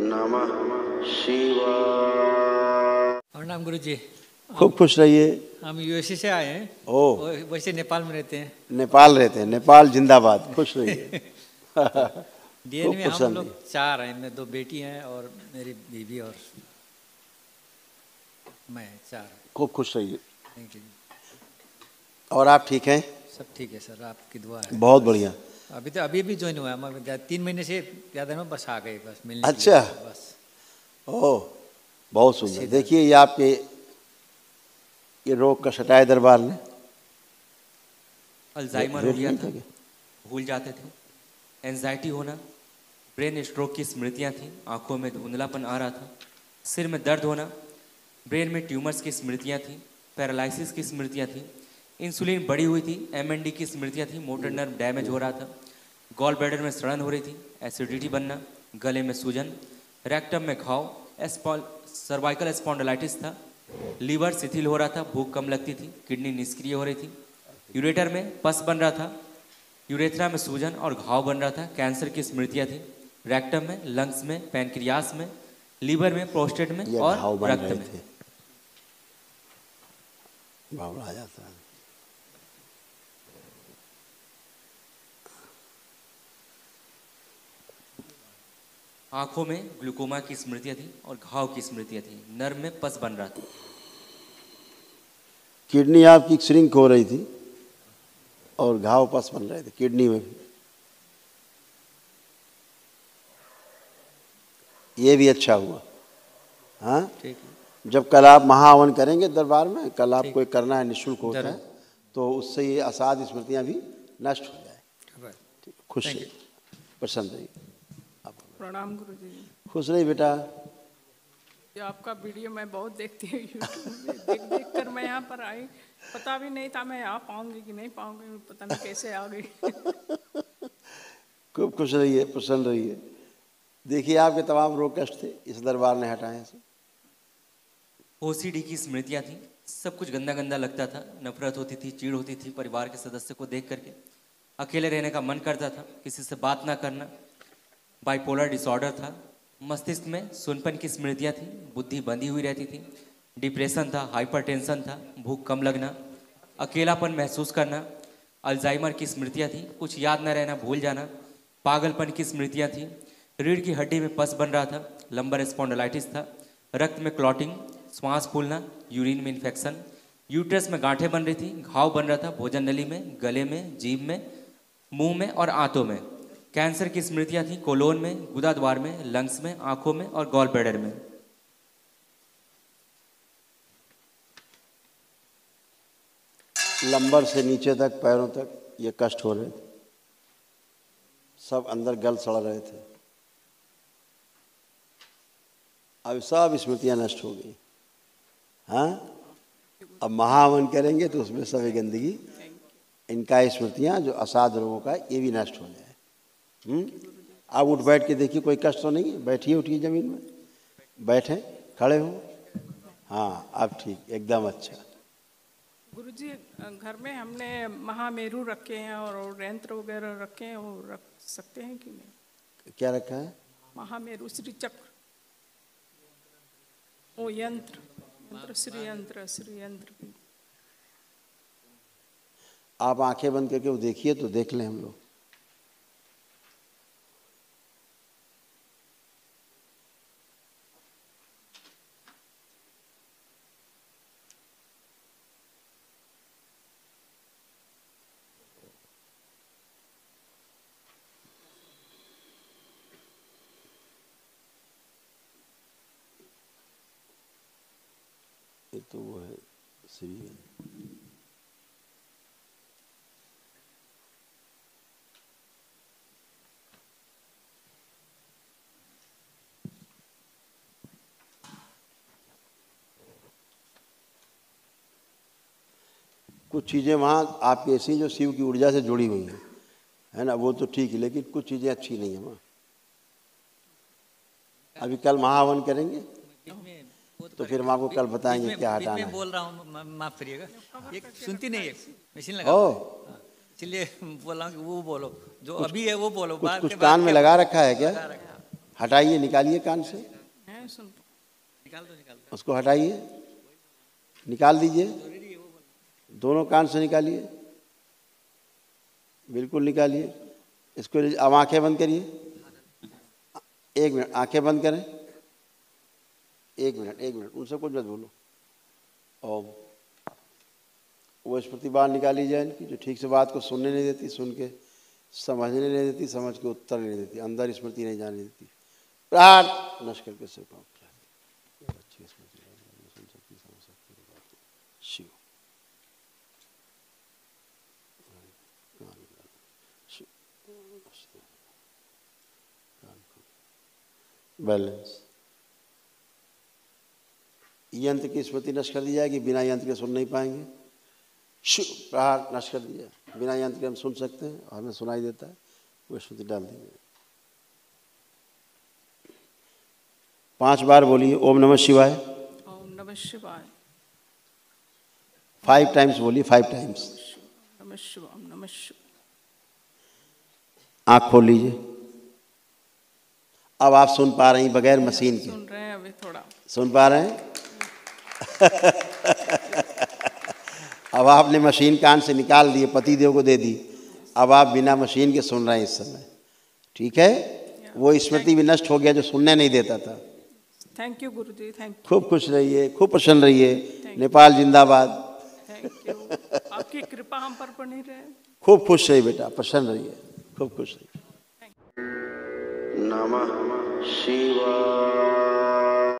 नमः शिवाय। प्रणाम गुरु जी। खूब खुश रहिए। हम यूएसए से आए हैं। ओ, वैसे नेपाल में रहते हैं। नेपाल रहते हैं। नेपाल जिंदाबाद। खुश रहिए। डीएन में हम लोग 4 हैं। मैं 2 बेटी हैं और मेरी बीवी और मैं 4। खूब खुश रहिए। Thank you. और आप ठीक हैं? सब ठीक है सर, आपकी दुआ है। बहुत बढ़िया। अभी भी ज्वाइन हुआ है। 3 महीने से ज़्यादा में बस आ गए, बस मिलने अच्छा। के लिए बस। ओह, बहुत सुंदर। देखिए ये आपके ये रोग का सटाए दरबार ने। अल्जाइमर हो गया था, भूल जाते थे। एंजाइटी होना, ब्रेन स्ट्रोक की स्मृतियां थी, आंखों में धुंधलापन आ रहा था, सिर में दर्द होना, ब्रेन में ट्यूमर्स की स्मृतियां थी, पैरालिसिस की स्मृतियां थी, इंसुलिन बढ़ी हुई थी, एमएनडी की स्मृतियां थी, मोटर नर्व डैमेज हो रहा था, गॉल ब्लैडर में सड़न हो रही थी, एसिडिटी बनना, गले में सूजन, रेक्टम में घाव, सर्वाइकल स्पॉन्डिलाइटिस था, लीवर शिथिल हो रहा था, भूख कम लगती थी, किडनी निष्क्रिय हो रही थी, यूरेटर में पस बन रहा था, यूरेथ्रा में सूजन और घाव बन रहा था, कैंसर की स्मृतियां थी, रेक्टम में, लंग्स में, पैनक्रियास में, लीवर में, प्रोस्टेट में और रक्त में। बावड़ा आ जाता है। आंखों में ग्लूकोमा की स्मृतियां थी और घाव की स्मृतियां थी, नर्व में पस बन रहा था। किडनी आपकी श्रिंक हो रही थी और घाव पस बन रहे थे किडनी में भी। ये भी अच्छा हुआ। हाँ, जब कल आप महाहवन करेंगे दरबार में, कल आपको एक करना है, निःशुल्क होता है, तो उससे ये असाध स्मृतियां भी नष्ट हो जाए। खुश रहिए, प्रसन्न रहिए। प्रणाम गुरु जी। खुश रहिए बेटा। ये आपका वीडियो मैं बहुत देखती हूँ यूट्यूब में, देख कर मैं यहाँ पर आई। पता भी नहीं था मैं आ पाऊंगी कि नहीं पाऊंगी, पता नहीं कैसे आ गई। खूब खुश रहिए, प्रसन्न रहिए। देखिए आपके तमाम रोग कष्ट थे, इस दरबार ने हटाए हैं। ओसीडी की स्मृतियां थी, सब कुछ गंदा गंदा लगता था, नफरत होती थी, चिढ़ होती थी परिवार के सदस्य को देख करके, अकेले रहने का मन करता था, किसी से बात ना करना, बाइपोलर डिसऑर्डर था, मस्तिष्क में सुनपन की स्मृतियां थी, बुद्धि बंधी हुई रहती थी, डिप्रेशन था, हाइपरटेंशन था, भूख कम लगना, अकेलापन महसूस करना, अल्जाइमर की स्मृतियां थी, कुछ याद न रहना, भूल जाना, पागलपन की स्मृतियां थी, रीढ़ की हड्डी में पस बन रहा था, लंबर स्पॉन्डिलाइटिस था, रक्त में क्लॉटिंग, श्वास फूलना, यूरिन में इन्फेक्शन, यूट्रस में गांठें बन रही थी, घाव बन रहा था भोजन नली में, गले में, जीभ में, मुंह में और आंतों में, कैंसर की स्मृतियां थी, कोलोन में, गुदा द्वार में, लंग्स में, आंखों में और गॉल ब्लैडर में। लंबर से नीचे तक, पैरों तक ये कष्ट हो रहे थे, सब अंदर गल सड़ रहे थे। अब सब स्मृतियां नष्ट हो गई। हाँ, अब महाहवन करेंगे तो उसमें सभी गंदगी, इनका स्मृतियां जो असाध रोगों का, ये भी नष्ट हो जाए। आप उठ बैठ के देखिए, कोई कष्ट तो नहीं है। बैठिए, उठिए जमीन में, बैठे, खड़े हो। हाँ, अब ठीक, एकदम अच्छा। गुरुजी, घर में हमने महामेरु रखे हैं और यंत्र वगैरह रखे हैं, वो रख सकते हैं कि नहीं? क्या रखा है? महामेरु, श्री चक्र, वो यंत्र, श्री यंत्र। आप आंखें बंद करके वो देखिए तो देख लें हम लोग। ये तो वो है श्री। कुछ चीज़ें वहाँ आपकी ऐसी जो शिव की ऊर्जा से जुड़ी हुई हैं, है ना, वो तो ठीक है, लेकिन कुछ चीज़ें अच्छी नहीं है वहाँ। अभी कल महाहवन करेंगे तो फिर हम आपको कल बताएंगे क्या हटाना है। बोल रहा हूँ, माफ करिएगा, एक सुनती नहीं है, मशीन लगा, इसलिए बोल रहा हूँ कि वो बोलो जो अभी है वो बोलो। कुछ कान में लगा रखा है क्या? हटाइए, निकालिए कान से, मैं सुन उसको हटाइए, निकाल दीजिए, दोनों कान से निकालिए, बिल्कुल निकालिए। इसको अब आंखें बंद करिए, 1 मिनट आंखें बंद करें, 1 मिनट उनसे कुछ मत बोलो। ओम। वो स्मृति बाहर निकाली जाए इनकी, जो ठीक से बात को सुनने नहीं देती, सुन के समझने नहीं देती, समझ के उत्तर नहीं देती, अंदर स्मृति नहीं जाने देती। प्रहार नष्ट करके सिर पाँव अच्छी स्मृति सुन सकती, समझ सकती शिव। बैलेंस। यंत्र की स्मृति नष्ट कर दी जाएगी, बिना यंत्र के सुन नहीं पाएंगे। शिव प्रहार नष्ट कर दिया, बिना यंत्र के हम सुन सकते हैं और हमें सुनाई देता है, वो स्मृति डाल देंगे। 5 बार बोलिए ओम नमः शिवाय। ओम नमः शिवाय। 5 टाइम्स बोलिए, 5 टाइम्स। नमः शिवाय, नमः शिवाय। आँख खोल लीजिए। अब आप सुन पा रही हैं बगैर मशीन के? सुन रहे हैं अभी थोड़ा। सुन पा रहे हैं? अब आपने मशीन कान से निकाल दी, पति देव को दे दी, अब आप बिना मशीन के सुन रहे हैं इस समय, ठीक है? वो स्मृति भी नष्ट हो गया जो सुनने नहीं देता था। Thank you Guruji, thank you. खूब खुश रहिए, खूब प्रसन्न रहिए। नेपाल जिंदाबाद। थैंक यू, आपकी कृपा हम पर बनी रहे। खूब खुश रहिए बेटा, प्रसन्न रहिए, खूब खुश रहिए। नमः शिवाय।